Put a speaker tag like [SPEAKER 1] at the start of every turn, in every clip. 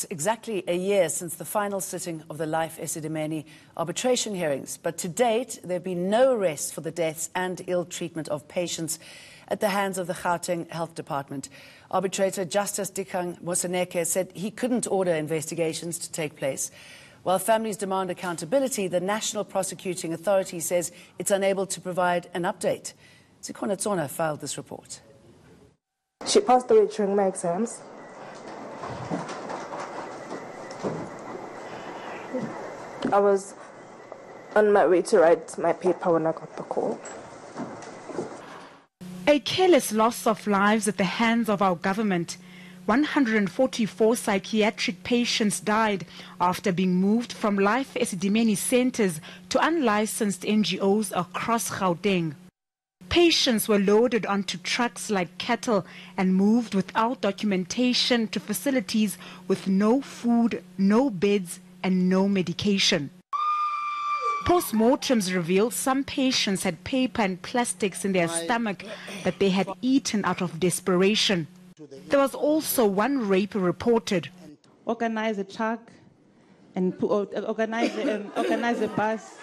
[SPEAKER 1] It's exactly a year since the final sitting of the Life Esidimeni arbitration hearings, but to date there have been no arrests for the deaths and ill treatment of patients at the hands of the Gauteng Health Department. Arbitrator Justice Dikgang Moseneke said he couldn't order investigations to take place. While families demand accountability, the National Prosecuting Authority says it's unable to provide an update. Zikhona Tsona filed this report.
[SPEAKER 2] She passed away during my exams. I was on my way to write my paper when I got the call.
[SPEAKER 3] A careless loss of lives at the hands of our government. 144 psychiatric patients died after being moved from Life Esidimeni centers to unlicensed NGOs across Gauteng. Patients were loaded onto trucks like cattle and moved without documentation to facilities with no food, no beds and no medication. Postmortems revealed some patients had paper and plastics in their stomach that they had eaten out of desperation. There was also one rape reported.
[SPEAKER 4] Organize a truck and organize a bus.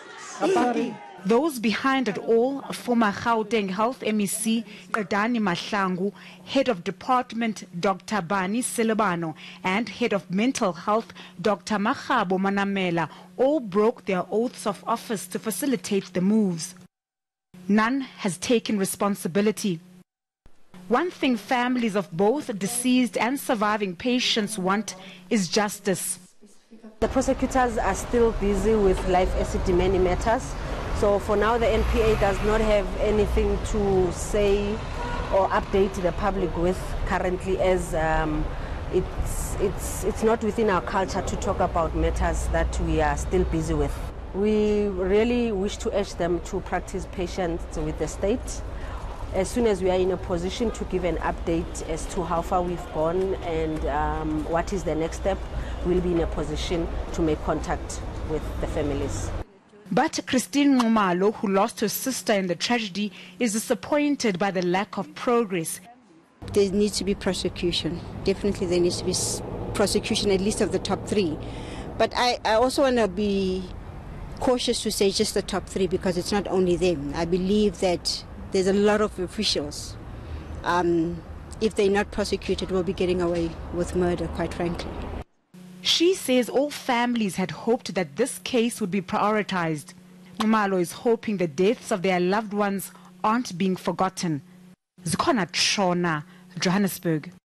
[SPEAKER 3] Those behind it all, former Gauteng Health MEC Esidimeni Mahlangu, Head of Department Dr. Bani Silabano, and Head of Mental Health Dr. Magabo Manamela, all broke their oaths of office to facilitate the moves. None has taken responsibility. One thing families of both deceased and surviving patients want is justice.
[SPEAKER 5] The prosecutors are still busy with Life Esidimeni matters. So for now, the NPA does not have anything to say or update the public with currently, as it's not within our culture to talk about matters that we are still busy with. We really wish to urge them to practice patience with the state. As soon as we are in a position to give an update as to how far we've gone and what is the next step, we'll be in a position to make contact with the families.
[SPEAKER 3] But Christine Ngumalo, who lost her sister in the tragedy, is disappointed by the lack of progress.
[SPEAKER 6] There needs to be prosecution. Definitely there needs to be prosecution, at least of the top three. But I also want to be cautious to say just the top three, because it's not only them. I believe that there's a lot of officials. If they're not prosecuted, we'll be getting away with murder, quite frankly.
[SPEAKER 3] She says all families had hoped that this case would be prioritized. Ngumalo is hoping the deaths of their loved ones aren't being forgotten. Zikhona Tsona, Johannesburg.